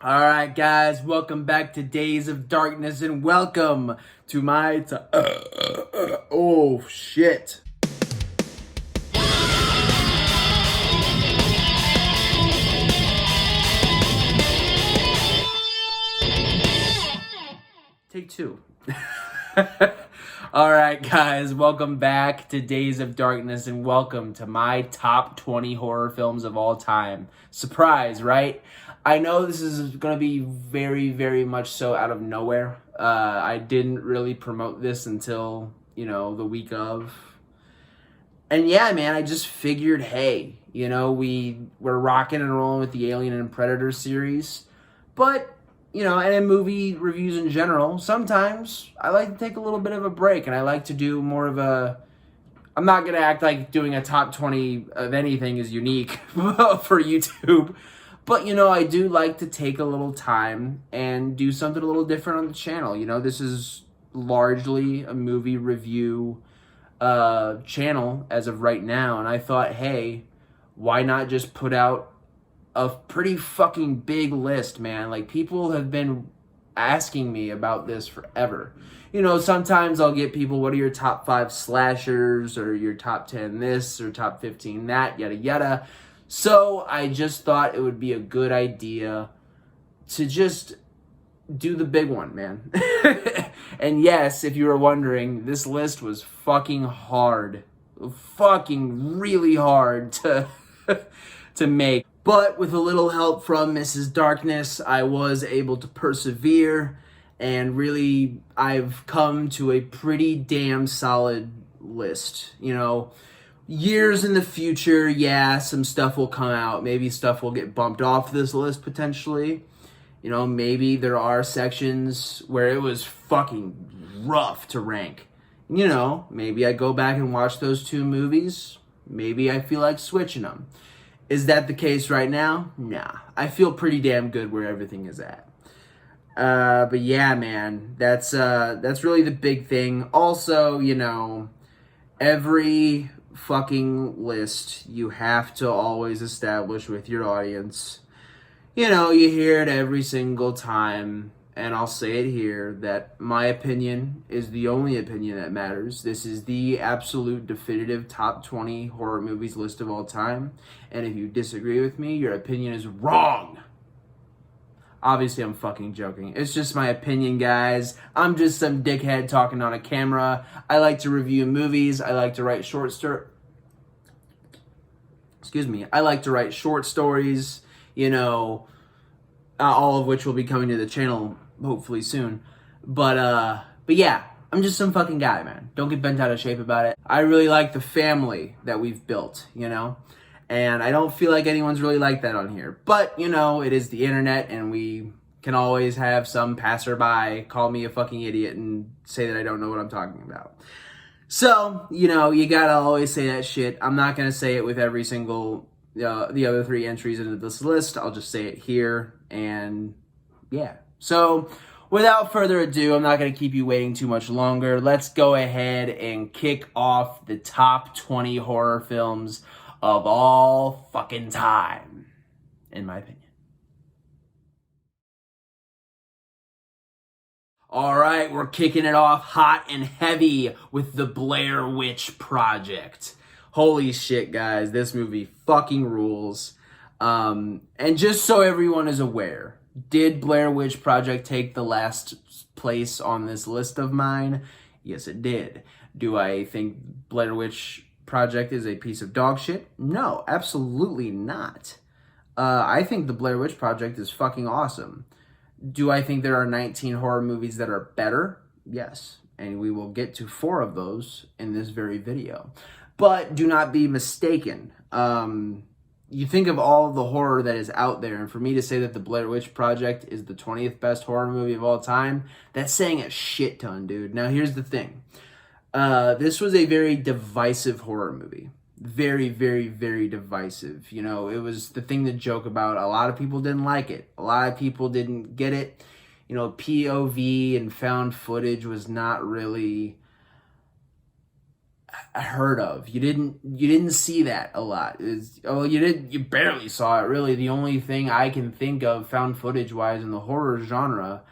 All right, guys, welcome back to Days of Darkness, and welcome to my oh shit. Take two. All right, guys, welcome back to Days of Darkness, and welcome to my top 20 horror films of all time. Surprise, right? I know this is going to be very, very much so out of nowhere. I didn't really promote this until, the week of. And yeah, man, I just figured, hey, we're rocking and rolling with the Alien and Predator series. But, and in movie reviews in general, sometimes I like to take a little bit of a break, and I like to do more of a... I'm not going to act like doing a top 20 of anything is unique for YouTube. But, I do like to take a little time and do something a little different on the channel. This is largely a movie review channel as of right now. And I thought, hey, why not just put out a pretty fucking big list, man? Like, people have been asking me about this forever. Sometimes I'll get people, what are your top 5 slashers, or your top 10 this, or top 15 that, yada yada. So I just thought it would be a good idea to just do the big one, man. And yes, if you were wondering, this list was fucking hard. Fucking really hard to to make. But with a little help from Mrs. Darkness, I was able to persevere, and really I've come to a pretty damn solid list. Years in the future, yeah, some stuff will come out. Maybe stuff will get bumped off this list potentially. Maybe there are sections where it was fucking rough to rank. Maybe I go back and watch those 2 movies. Maybe I feel like switching them. Is that the case right now? Nah. I feel pretty damn good where everything is at. But yeah, man, that's really the big thing. Also, every fucking list you have to always establish with your audience. You hear it every single time, and I'll say it here, that my opinion is the only opinion that matters. This is the absolute definitive top 20 horror movies list of all time, and if you disagree with me, your opinion is wrong. Obviously, I'm fucking joking. It's just my opinion, guys. I'm just some dickhead talking on a camera. I like to review movies. I like to write short stories. I like to write short stories, all of which will be coming to the channel hopefully soon. But yeah, I'm just some fucking guy, man. Don't get bent out of shape about it. I really like the family that we've built, and I don't feel like anyone's really like that on here. But, it is the internet, and we can always have some passerby call me a fucking idiot and say that I don't know what I'm talking about. So, you gotta always say that shit. I'm not gonna say it with every single, the other 3 entries into this list. I'll just say it here, and yeah. So, without further ado, I'm not gonna keep you waiting too much longer. Let's go ahead and kick off the top 20 horror films of all fucking time, in my opinion. All right, we're kicking it off hot and heavy with the Blair Witch Project. Holy shit, guys, this movie fucking rules. And just so everyone is aware, did Blair Witch Project take the last place on this list of mine? Yes, it did. Do I think Blair Witch Project is a piece of dog shit? No, absolutely not. I think the Blair Witch Project is fucking awesome. Do I think there are 19 horror movies that are better? Yes. And we will get to 4 of those in this very video. But do not be mistaken. You think of all of the horror that is out there, and for me to say that the Blair Witch Project is the 20th best horror movie of all time, that's saying a shit ton, dude. Now, here's the thing. This was a very divisive horror movie. Very, very, very divisive. It was the thing to joke about. A lot of people didn't like it. A lot of people didn't get it. POV and found footage was not really... heard of. You didn't see that a lot. You barely saw it really. The only thing I can think of found footage wise in the horror genre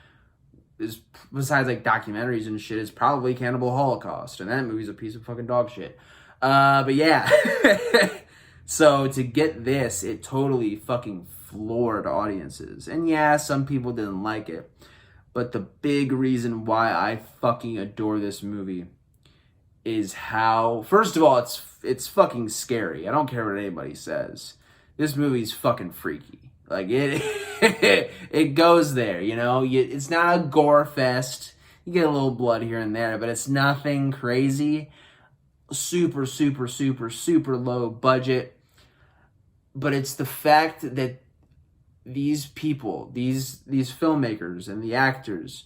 is, besides like documentaries and shit, is probably Cannibal Holocaust, and that movie's a piece of fucking dog shit. But yeah. So to get this, it totally fucking floored audiences. And yeah, some people didn't like it. But the big reason why I fucking adore this movie is how, first of all, it's fucking scary. I don't care what anybody says. This movie's fucking freaky. Like it it goes there, you know? It's not a gore fest. You get a little blood here and there, but it's nothing crazy. Super, super, super, super low budget. But it's the fact that these people, these filmmakers and the actors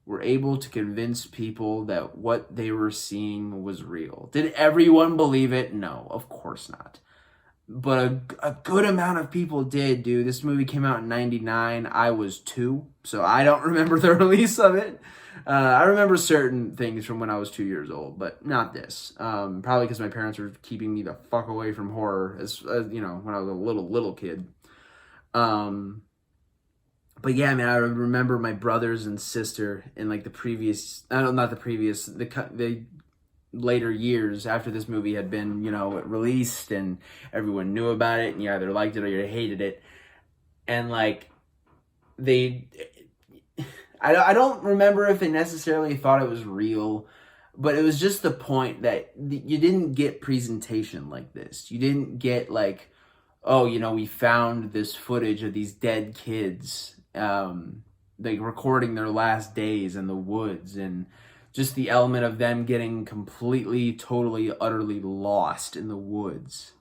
were able to convince people that what they were seeing was real. Did everyone believe it? No, of course not. But a good amount of people did, dude. This movie came out in 99. I was 2, so I don't remember the release of it. I remember certain things from when I was 2 years old, but not this. Probably because my parents were keeping me the fuck away from horror, as you know, when I was a little kid. But yeah, man, I remember my brothers and sister in like the previous, not the previous, the later years after this movie had been, you know, released and everyone knew about it and you either liked it or you hated it. And like, I don't remember if they necessarily thought it was real, but it was just the point that you didn't get presentation like this. You didn't get like, oh, you know, we found this footage of these dead kids, like recording their last days in the woods, and just the element of them getting completely, totally, utterly lost in the woods.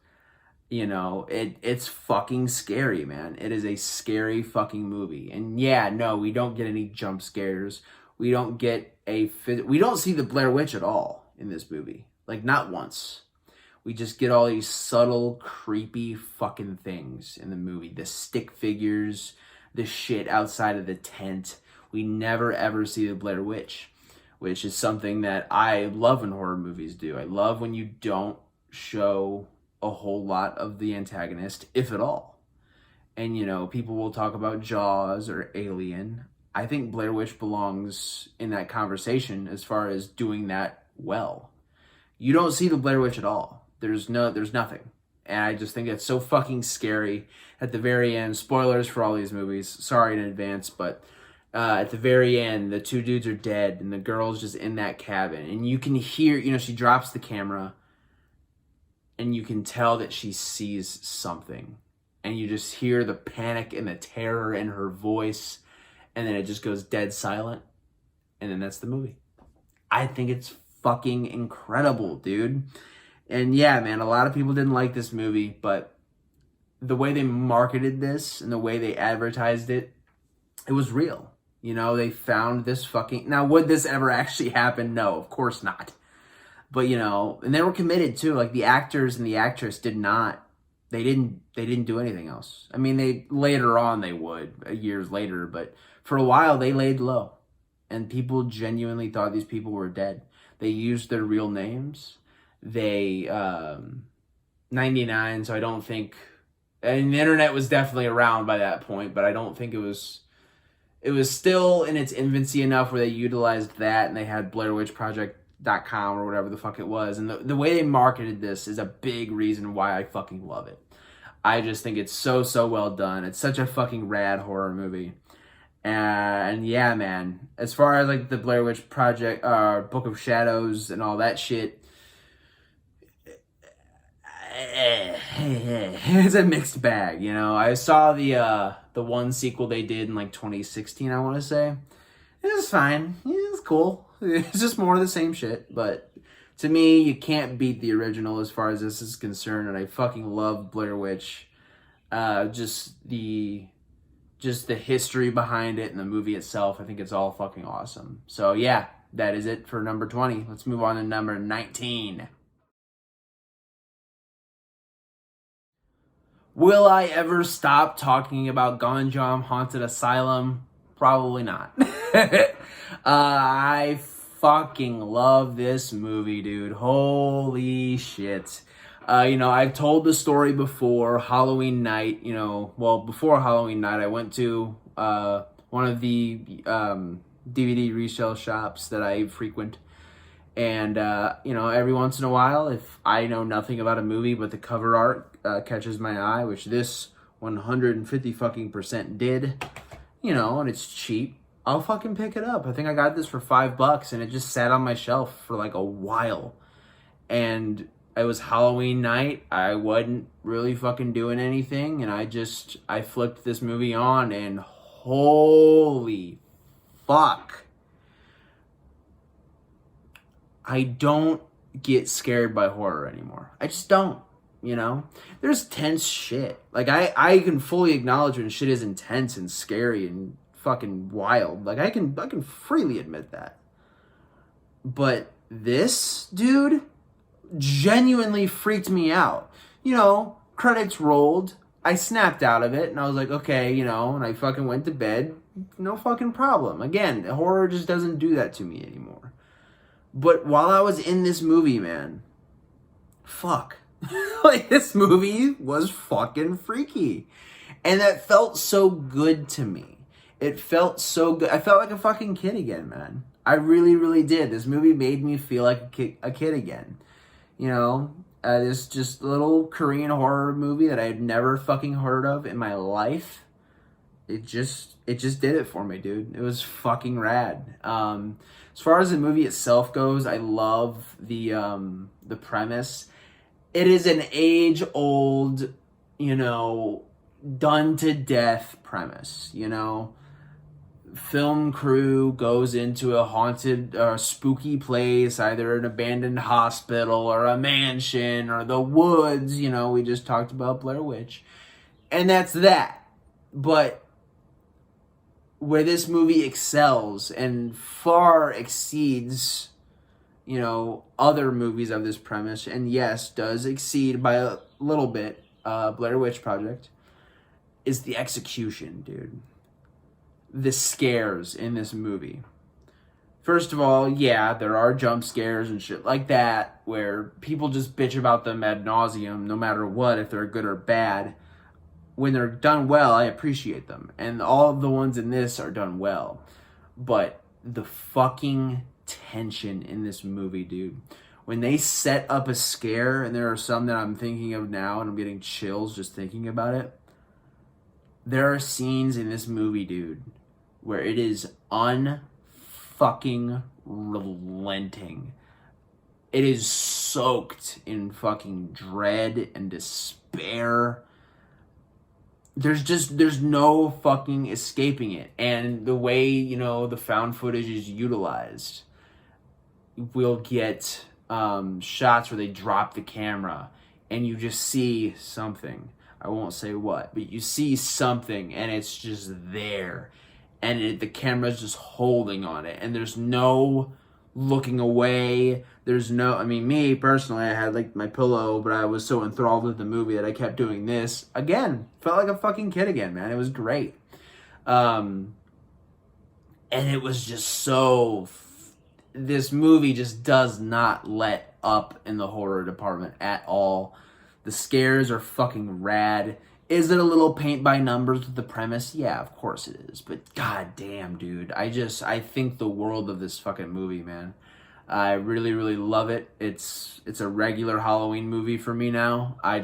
You know, it's fucking scary, man. It is a scary fucking movie. And yeah, no, we don't get any jump scares. We don't get we don't see the Blair Witch at all in this movie. Like, not once. We just get all these subtle, creepy fucking things in the movie. The stick figures, the shit outside of the tent. We never ever see the Blair Witch, which is something that I love when horror movies do. I love when you don't show a whole lot of the antagonist, if at all. And, you know, people will talk about Jaws or Alien. I think Blair Witch belongs in that conversation as far as doing that well. You don't see the Blair Witch at all. There's nothing. And I just think it's so fucking scary. At the very end, spoilers for all these movies, sorry in advance, but at the very end, the 2 dudes are dead and the girl's just in that cabin. And you can hear, you know, she drops the camera and you can tell that she sees something. And you just hear the panic and the terror in her voice. And then it just goes dead silent. And then that's the movie. I think it's fucking incredible, dude. And yeah, man, a lot of people didn't like this movie, but the way they marketed this and the way they advertised it, it was real. You know, they found this fucking... Now, would this ever actually happen? No, of course not. But, you know, and they were committed too. Like, the actors and the actress did not... They didn't do anything else. I mean, later on they would, years later, but for a while they laid low. And people genuinely thought these people were dead. They used their real names. They, 99, so I don't think... And the internet was definitely around by that point, but I don't think it was still in its infancy enough where they utilized that and they had BlairWitchProject.com or whatever the fuck it was. And the way they marketed this is a big reason why I fucking love it. I just think it's so well done. It's such a fucking rad horror movie. And yeah, man, as far as like the Blair Witch Project, Book of Shadows and all that shit, it's a mixed bag, you know. I saw the one sequel they did in like 2016, I want to say. It was fine. Yeah, it was cool. It's just more of the same shit. But to me, you can't beat the original as far as this is concerned. And I fucking love Blair Witch. Just the history behind it and the movie itself. I think it's all fucking awesome. So yeah, that is it for number 20. Let's move on to number 19. Will I ever stop talking about Ganjam Haunted Asylum? Probably not. I fucking love this movie, dude. Holy shit. I've told the story before. Halloween night, before Halloween night, I went to one of the DVD resale shops that I frequent. And, every once in a while, if I know nothing about a movie but the cover art catches my eye, which this 150 fucking percent did, and it's cheap, I'll fucking pick it up. I think I got this for $5 and it just sat on my shelf for like a while. And it was Halloween night. I wasn't really fucking doing anything. And I flipped this movie on and holy fuck. I don't get scared by horror anymore. I just don't, There's tense shit. Like, I can fully acknowledge when shit is intense and scary and fucking wild. Like, I can freely admit that. But this, dude, genuinely freaked me out. Credits rolled. I snapped out of it, and I was like, okay, and I fucking went to bed. No fucking problem. Again, horror just doesn't do that to me anymore. But while I was in this movie, man, fuck. Like, this movie was fucking freaky. And that felt so good to me. It felt so good. I felt like a fucking kid again, man. I really, really did. This movie made me feel like a kid again. This just little Korean horror movie that I had never fucking heard of in my life. It just did it for me, dude. It was fucking rad. As far as the movie itself goes, I love the premise. It is an age-old, done to death premise, Film crew goes into a haunted or spooky place, either an abandoned hospital or a mansion or the woods, we just talked about Blair Witch. And that's that. But where this movie excels and far exceeds, other movies of this premise, and yes, does exceed by a little bit, Blair Witch Project, is the execution, dude. The scares in this movie. First of all, yeah, there are jump scares and shit like that where people just bitch about them ad nauseum, no matter what, if they're good or bad. When they're done well, I appreciate them. And all of the ones in this are done well. But the fucking tension in this movie, dude. When they set up a scare, and there are some that I'm thinking of now, and I'm getting chills just thinking about it. There are scenes in this movie, dude, where it is unfucking relenting. It is soaked in fucking dread and despair. There's no fucking escaping it. And the way, the found footage is utilized, we'll get shots where they drop the camera and you just see something. I won't say what, but you see something and it's just there. And the camera's just holding on it. And there's no looking away. There's no, me personally, I had like my pillow, but I was so enthralled with the movie that I kept doing this. Again, felt like a fucking kid again, man. It was great. And it was just so, this movie just does not let up in the horror department at all. The scares are fucking rad. Is it a little paint by numbers with the premise? Yeah, of course it is. But goddamn, dude. I think the world of this fucking movie, man. I really, really love it. It's a regular Halloween movie for me now. I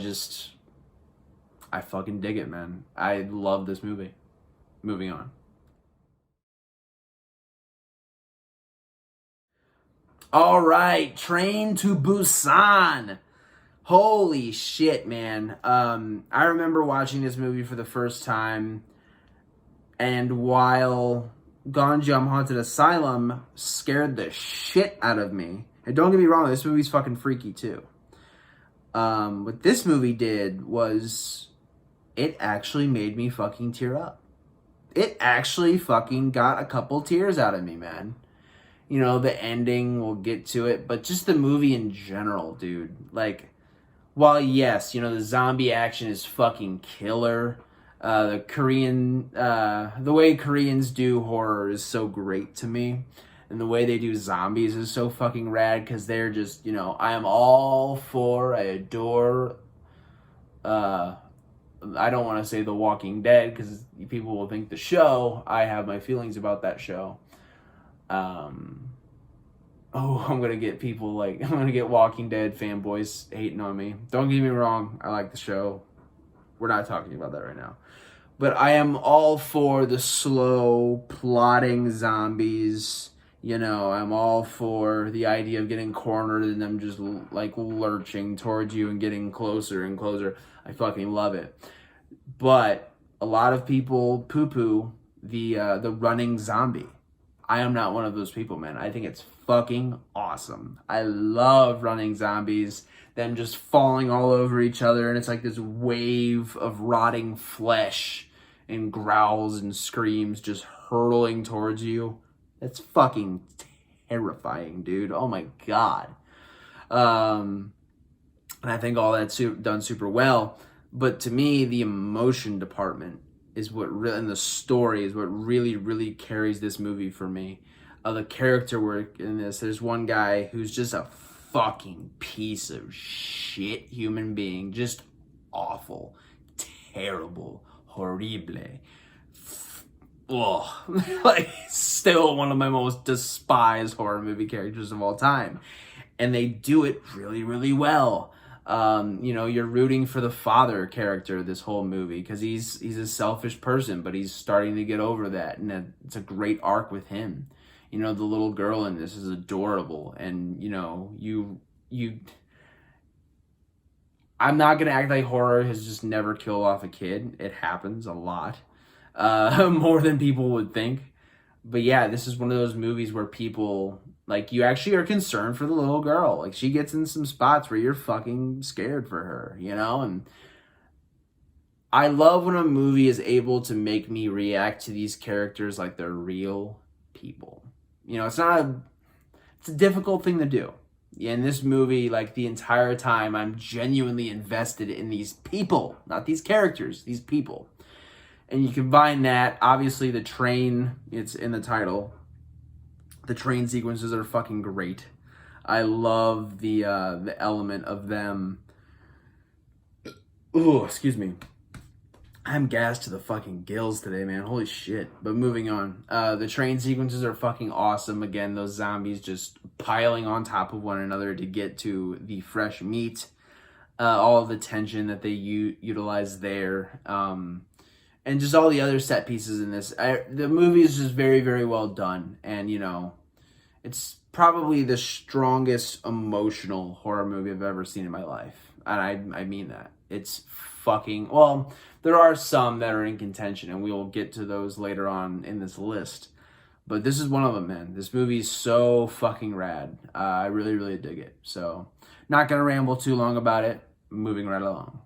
fucking dig it, man. I love this movie. Moving on. All right, Train to Busan. Holy shit, man. I remember watching this movie for the first time, and while Ganjam Haunted Asylum scared the shit out of me, and don't get me wrong, this movie's fucking freaky too. What this movie did was, it actually made me fucking tear up. It actually fucking got a couple tears out of me, man. The ending, we'll get to it, but just the movie in general, dude. Like, while yes, the zombie action is fucking killer, the way Koreans do horror is so great to me. and the way they do zombies is so fucking rad, because they're just, you know, I am all for, I adore, I don't want to say The Walking Dead, because people will think the show. I have my feelings about that show. I'm gonna get people like, I'm gonna get Walking Dead fanboys hating on me. Don't get me wrong, I like the show. We're not talking about that right now. But I am all for the slow, plotting zombies. You know, I'm all for the idea of getting cornered and them just like lurching towards you and getting closer and closer. I fucking love it. But a lot of people poo-poo the running zombie. I am not one of those people, man. I think it's fucking awesome. I love running zombies, them just falling all over each other, and it's like this wave of rotting flesh and growls and screams just hurtling towards you. That's fucking terrifying, dude. Oh my God. And I think all that's done super well. But to me, the emotion department is what really, and the story is what really, really carries this movie for me. The character work in this, there's one guy who's just a fucking piece of shit human being. Just awful, terrible, horrible. Ugh. Like, still one of my most despised horror movie characters of all time. And they do it really, really well. You know, you're rooting for the father character this whole movie, because he's a selfish person, but he's starting to get over that, and it's a great arc with him. You know, the little girl in this is adorable, and you know, I'm not gonna act like horror has just never killed off a kid. It happens a lot, more than people would think. But yeah, this is one of those movies where people, like, you actually are concerned for the little girl. Like, she gets in some spots where you're fucking scared for her, you know? And I love when a movie is able to make me react to these characters like they're real people. You know, it's a difficult thing to do. In this movie, like, the entire time, I'm genuinely invested in these people, not these characters, these people. And you combine that, obviously the train, it's in the title. The train sequences are fucking great. I love the element of them. Ooh, excuse me. I'm gassed to the fucking gills today, man. Holy shit. But moving on. The train sequences are fucking awesome. Again, those zombies just piling on top of one another to get to the fresh meat. All of the tension that they utilize there. And just all the other set pieces in this. The movie is just very, very well done. And, you know, it's probably the strongest emotional horror movie I've ever seen in my life. And I mean that. It's fucking... Well, there are some that are in contention, and we will get to those later on in this list. But this is one of them, man. This movie is so fucking rad. I really, really dig it. So, not going to ramble too long about it. Moving right along.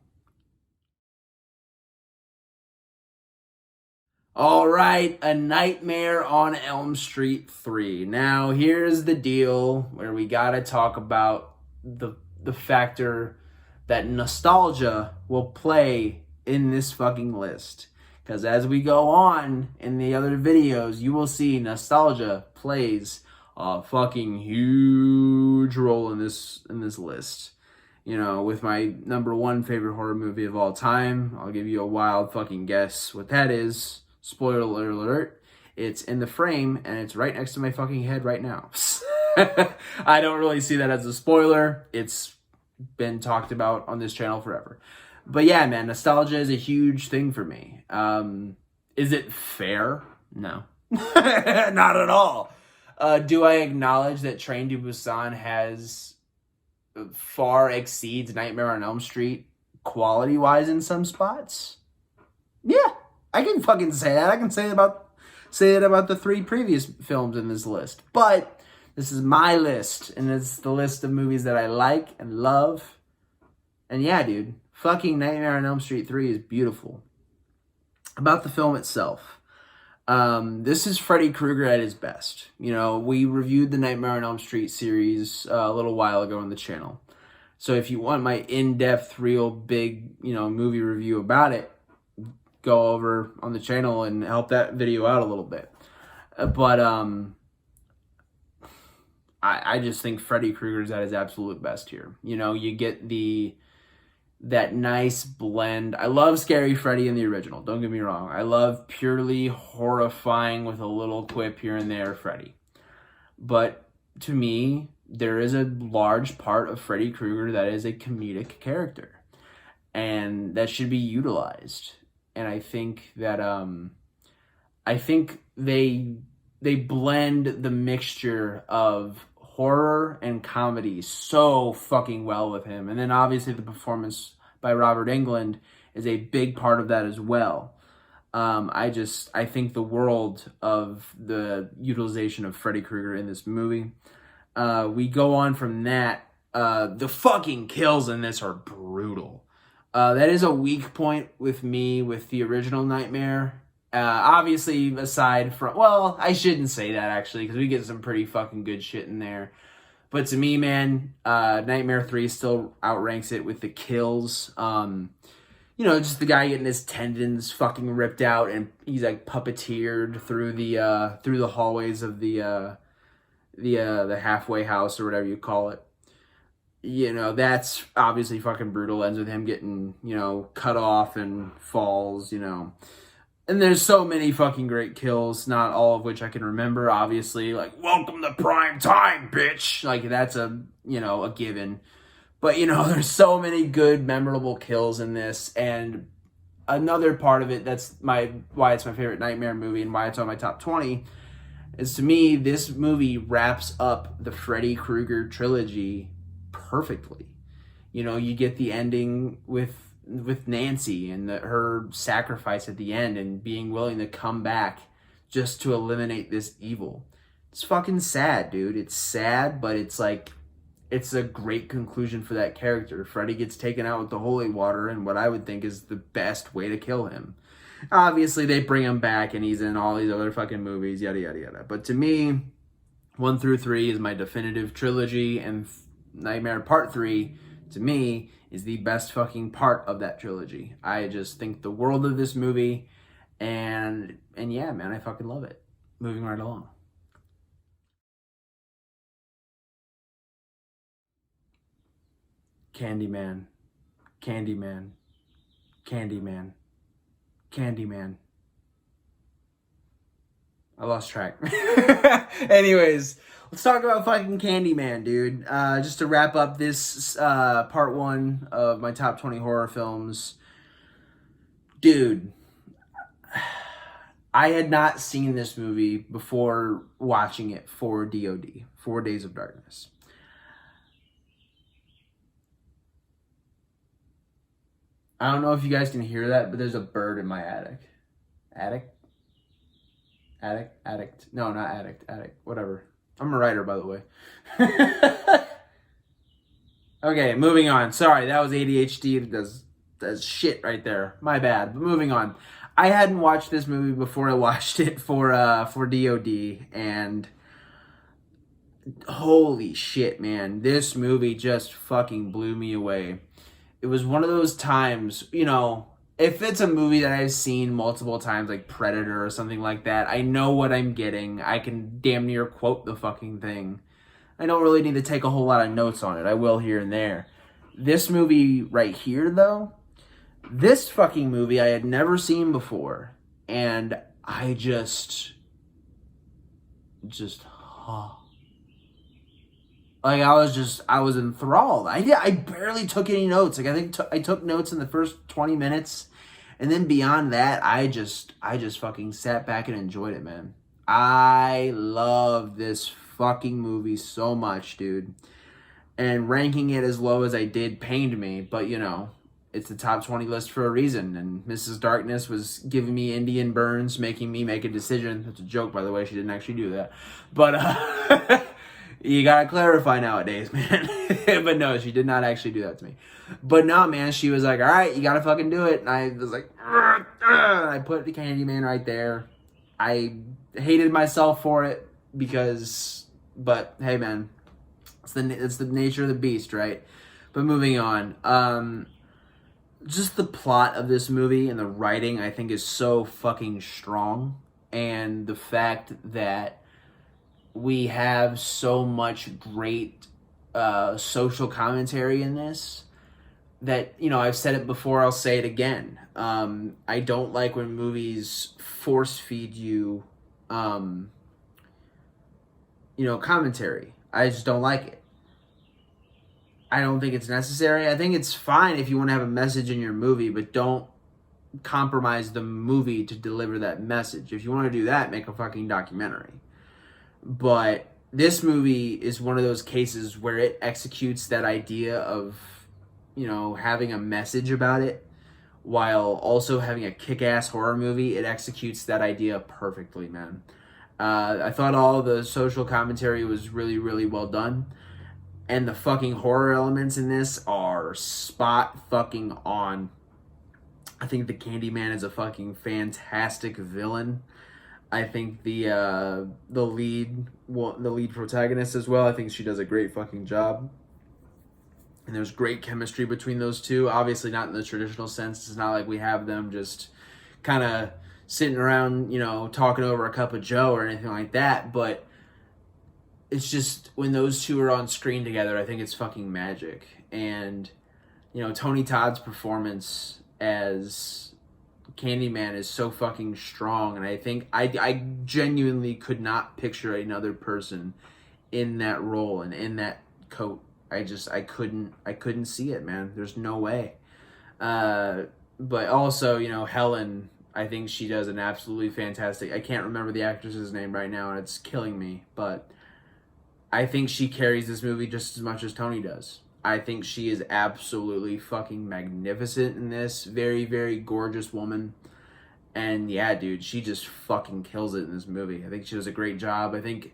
All right, A Nightmare on Elm Street 3. Now, here's the deal where we gotta talk about the factor that nostalgia will play in this fucking list. Because as we go on in the other videos, you will see nostalgia plays a fucking huge role in this list. You know, with my number one favorite horror movie of all time, I'll give you a wild fucking guess what that is. Spoiler alert, it's in the frame, and it's right next to my fucking head right now. I don't really see that as a spoiler. It's been talked about on this channel forever. But yeah, man, nostalgia is a huge thing for me. Is it fair? No. Not at all. Do I acknowledge that Train to Busan has far exceeds Nightmare on Elm Street quality-wise in some spots? Yeah. I can fucking say that. I can say it about the 3 previous films in this list. But this is my list, and it's the list of movies that I like and love. And yeah, dude, fucking Nightmare on Elm Street 3 is beautiful. About the film itself. This is Freddy Krueger at his best. You know, we reviewed the Nightmare on Elm Street series a little while ago on the channel. So if you want my in-depth, real big, you know, movie review about it, go over on the channel and help that video out a little bit. But I just think Freddy Krueger's at his absolute best here. You know, you get that nice blend. I love Scary Freddy in the original, don't get me wrong. I love purely horrifying with a little quip here and there Freddy. But to me, there is a large part of Freddy Krueger that is a comedic character. And that should be utilized. And I think that they blend the mixture of horror and comedy so fucking well with him. And then obviously the performance by Robert Englund is a big part of that as well. I think the world of the utilization of Freddy Krueger in this movie. We go on from that. The fucking kills in this are brutal. That is a weak point with me with the original Nightmare. Obviously, aside from... Well, I shouldn't say that, actually, because we get some pretty fucking good shit in there. But to me, man, Nightmare 3 still outranks it with the kills. Just the guy getting his tendons fucking ripped out, and he's, like, puppeteered through the hallways of the halfway house, or whatever you call it. That's obviously fucking brutal. Ends with him getting, cut off and falls, And there's so many fucking great kills, not all of which I can remember, obviously. Like, welcome to prime time, bitch! Like, that's a given. But, there's so many good, memorable kills in this. And another part of it, that's why it's my favorite Nightmare movie and why it's on my top 20, is to me, this movie wraps up the Freddy Krueger trilogy perfectly. You get the ending with Nancy and her sacrifice at the end and being willing to come back just to eliminate this evil. It's fucking sad, dude. It's sad, but it's like, it's a great conclusion for that character. Freddy gets taken out with the holy water and what I would think is the best way to kill him. Obviously, they bring him back and he's in all these other fucking movies, yada, yada, yada. But to me, 1 through 3 is my definitive trilogy, and Nightmare Part 3, to me, is the best fucking part of that trilogy. I just think the world of this movie, and yeah, man, I fucking love it. Moving right along. Candyman. Candyman. Candyman. Candyman. I lost track. Anyways, let's talk about fucking Candyman, dude. Just to wrap up this part 1 of my top 20 horror films. Dude, I had not seen this movie before watching it for DOD, 4 Days of Darkness. I don't know if you guys can hear that, but there's a bird in my attic. Attic? Addict. No, not addict. Whatever. I'm a writer, by the way. Okay, moving on. Sorry, that was ADHD. It does shit right there. My bad. But moving on. I hadn't watched this movie before I watched it for DOD, and holy shit, man. This movie just fucking blew me away. It was one of those times, if it's a movie that I've seen multiple times, like Predator or something like that, I know what I'm getting. I can damn near quote the fucking thing. I don't really need to take a whole lot of notes on it. I will here and there. This movie right here, though, this fucking movie I had never seen before. And I just, like, I was enthralled. I barely took any notes. Like, I think I took notes in the first 20 minutes. And then beyond that, I just fucking sat back and enjoyed it, man. I love this fucking movie so much, dude. And ranking it as low as I did pained me. But, it's the top 20 list for a reason. And Mrs. Darkness was giving me Indian burns, making me make a decision. That's a joke, by the way. She didn't actually do that. But, you gotta clarify nowadays, man. But no, she did not actually do that to me. But no, man, she was like, all right, you gotta fucking do it. And I was like, I put the Candyman right there. I hated myself for it but hey, man, it's the nature of the beast, right? But moving on, just the plot of this movie and the writing, I think, is so fucking strong. And the fact that we have so much great social commentary in this that, you know, I've said it before, I'll say it again. I don't like when movies force feed you, commentary. I just don't like it. I don't think it's necessary. I think it's fine if you want to have a message in your movie, but don't compromise the movie to deliver that message. If you want to do that, make a fucking documentary. But this movie is one of those cases where it executes that idea of, having a message about it while also having a kick-ass horror movie. It executes that idea perfectly, man. I thought all the social commentary was really, really well done. And the fucking horror elements in this are spot fucking on. I think the Candyman is a fucking fantastic villain. I think the lead protagonist as well, I think she does a great fucking job. And there's great chemistry between those two. Obviously not in the traditional sense. It's not like we have them just kind of sitting around, talking over a cup of joe or anything like that. But it's just when those two are on screen together, I think it's fucking magic. And, Tony Todd's performance as Candyman is so fucking strong. And I think I genuinely could not picture another person in that role and in that coat. I couldn't see it, man. There's no way. But also, Helen, I think she does an absolutely fantastic, I can't remember the actress's name right now and it's killing me, but I think she carries this movie just as much as Tony does. I think she is absolutely fucking magnificent in this. Very, very gorgeous woman. And yeah, dude, she just fucking kills it in this movie. I think she does a great job. I think,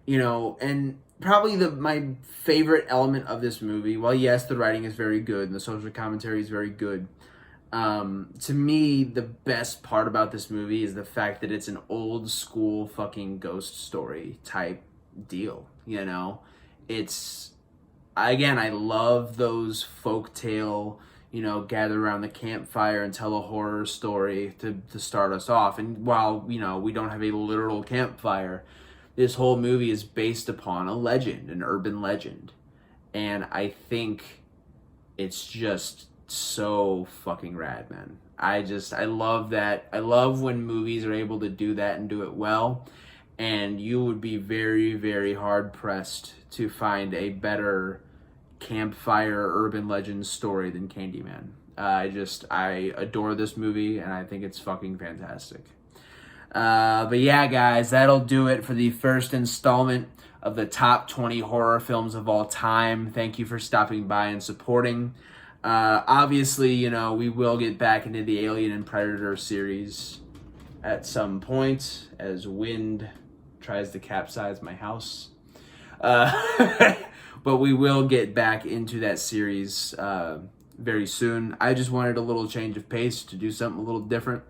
and probably my favorite element of this movie, well, yes, the writing is very good and the social commentary is very good. To me, the best part about this movie is the fact that it's an old school fucking ghost story type deal. It's, again, I love those folktale, gather around the campfire and tell a horror story to start us off. And while, we don't have a literal campfire, this whole movie is based upon a legend, an urban legend. And I think it's just so fucking rad, man. I love that. I love when movies are able to do that and do it well. And you would be very, very hard-pressed to find a better campfire urban legend story than Candyman. I adore this movie, and I think it's fucking fantastic. But yeah, guys, that'll do it for the first installment of the top 20 horror films of all time. Thank you for stopping by and supporting. Obviously, we will get back into the Alien and Predator series at some point as wind tries to capsize my house. But we will get back into that series very soon. I just wanted a little change of pace to do something a little different.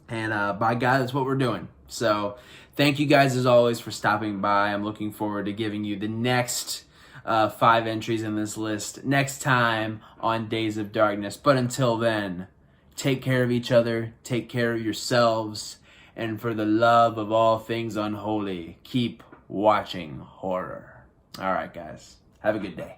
And by God, that's what we're doing. So thank you guys as always for stopping by. I'm looking forward to giving you the next 5 entries in this list next time on Days of Darkness. But until then, take care of each other, take care of yourselves, and for the love of all things unholy, keep watching horror. All right, guys. Have a good day.